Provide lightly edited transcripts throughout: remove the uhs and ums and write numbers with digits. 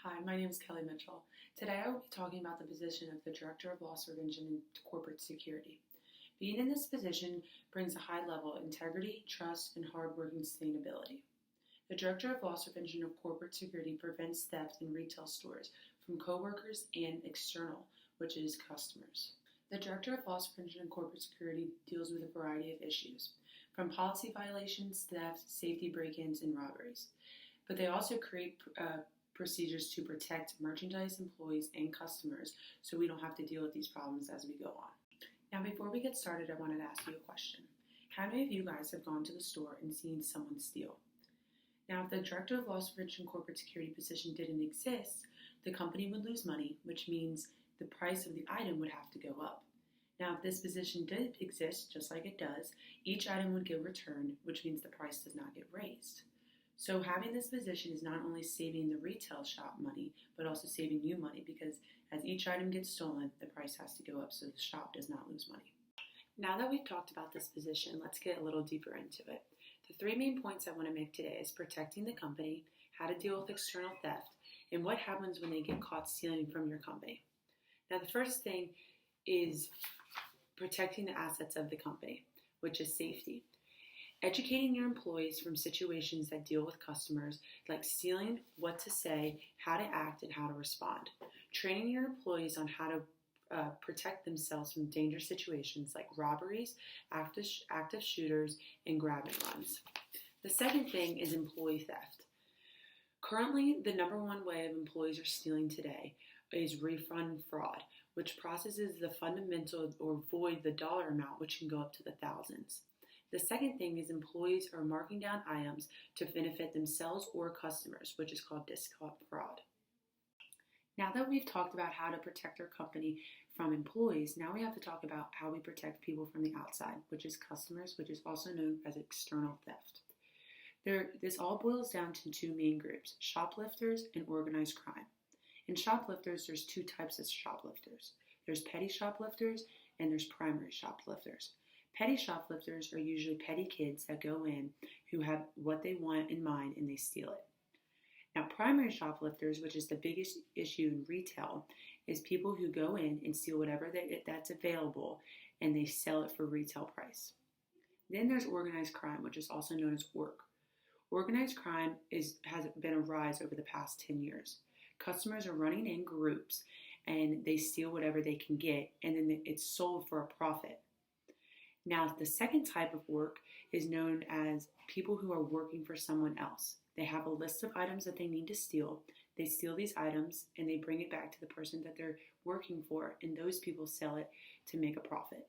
Hi, my name is Kelley Mitchell. Today I will be talking about the position of the Director of Loss Prevention and Corporate Security. Being in this position brings a high level of integrity, trust, and hard-working sustainability. The Director of Loss Prevention and Corporate Security prevents theft in retail stores from coworkers and external, which is customers. The Director of Loss Prevention and Corporate Security deals with a variety of issues, from policy violations, theft, safety break-ins, and robberies. But they also create procedures to protect merchandise, employees, and customers so we don't have to deal with these problems as we go on. Now, before we get started, I wanted to ask you a question. How many of you guys have gone to the store and seen someone steal? Now, if the Director of Loss Prevention and Corporate Security position didn't exist, the company would lose money, which means the price of the item would have to go up. Now, if this position did exist, just like it does, each item would get returned, which means the price does not get raised. So having this position is not only saving the retail shop money, but also saving you money, because as each item gets stolen, the price has to go up so the shop does not lose money. Now that we've talked about this position, let's get a little deeper into it. The three main points I want to make today is protecting the company, how to deal with external theft, and what happens when they get caught stealing from your company. Now, the first thing is protecting the assets of the company, which is safety. Educating your employees from situations that deal with customers, like stealing, what to say, how to act, and how to respond. Training your employees on how to protect themselves from dangerous situations like robberies, active shooters, and grab and runs. The second thing is employee theft. Currently, the number one way of employees are stealing today is refund fraud, which processes the fundamental or void the dollar amount, which can go up to the thousands. The second thing is employees are marking down items to benefit themselves or customers, which is called discount fraud. Now that we've talked about how to protect our company from employees, now we have to talk about how we protect people from the outside, which is customers, which is also known as external theft. This all boils down to two main groups, shoplifters and organized crime. In shoplifters, there's two types of shoplifters. There's petty shoplifters and there's primary shoplifters. Petty shoplifters are usually petty kids that go in who have what they want in mind and they steal it. Now, primary shoplifters, which is the biggest issue in retail, is people who go in and steal whatever that's available and they sell it for retail price. Then there's organized crime, which is also known as ORC. Organized crime has been a rise over the past 10 years. Customers are running in groups and they steal whatever they can get, and then it's sold for a profit. Now, the second type of work is known as people who are working for someone else. They have a list of items that they need to steal. They steal these items and they bring it back to the person that they're working for, and those people sell it to make a profit.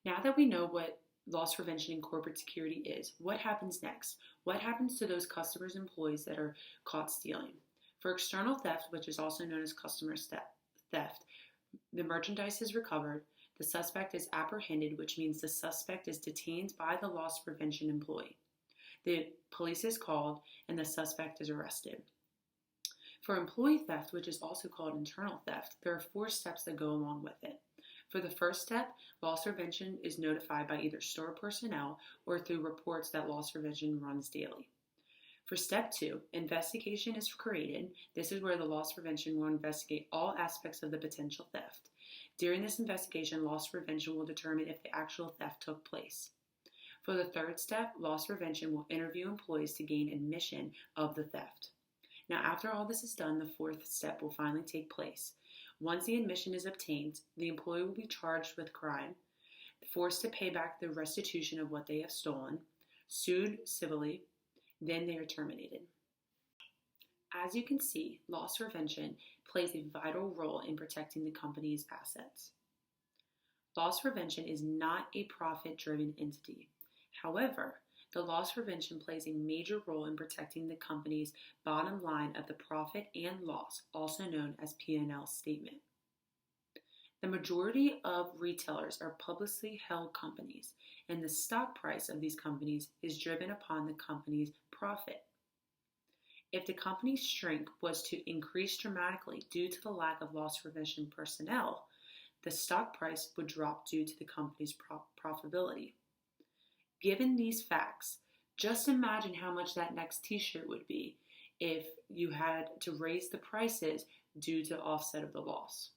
Now that we know what loss prevention and corporate security is, what happens next? What happens to those customers' employees that are caught stealing? For external theft, which is also known as customer theft, the merchandise is recovered. The suspect is apprehended, which means the suspect is detained by the loss prevention employee. The police is called and the suspect is arrested. For employee theft, which is also called internal theft, there are 4 steps that go along with it. For the first step, loss prevention is notified by either store personnel or through reports that loss prevention runs daily. For step 2, investigation is created. This is where the loss prevention will investigate all aspects of the potential theft. During this investigation, loss prevention will determine if the actual theft took place. For the third step, loss prevention will interview employees to gain admission of the theft. Now, after all this is done, the 4th step will finally take place. Once the admission is obtained, the employee will be charged with crime, forced to pay back the restitution of what they have stolen, sued civilly, then they are terminated. As you can see, loss prevention plays a vital role in protecting the company's assets. Loss prevention is not a profit-driven entity. However, the loss prevention plays a major role in protecting the company's bottom line of the profit and loss, also known as P&L statement. The majority of retailers are publicly held companies, and the stock price of these companies is driven upon the company's profit. If the company's shrink was to increase dramatically due to the lack of loss prevention personnel, the stock price would drop due to the company's profitability. Given these facts, just imagine how much that next t-shirt would be if you had to raise the prices due to offset of the loss.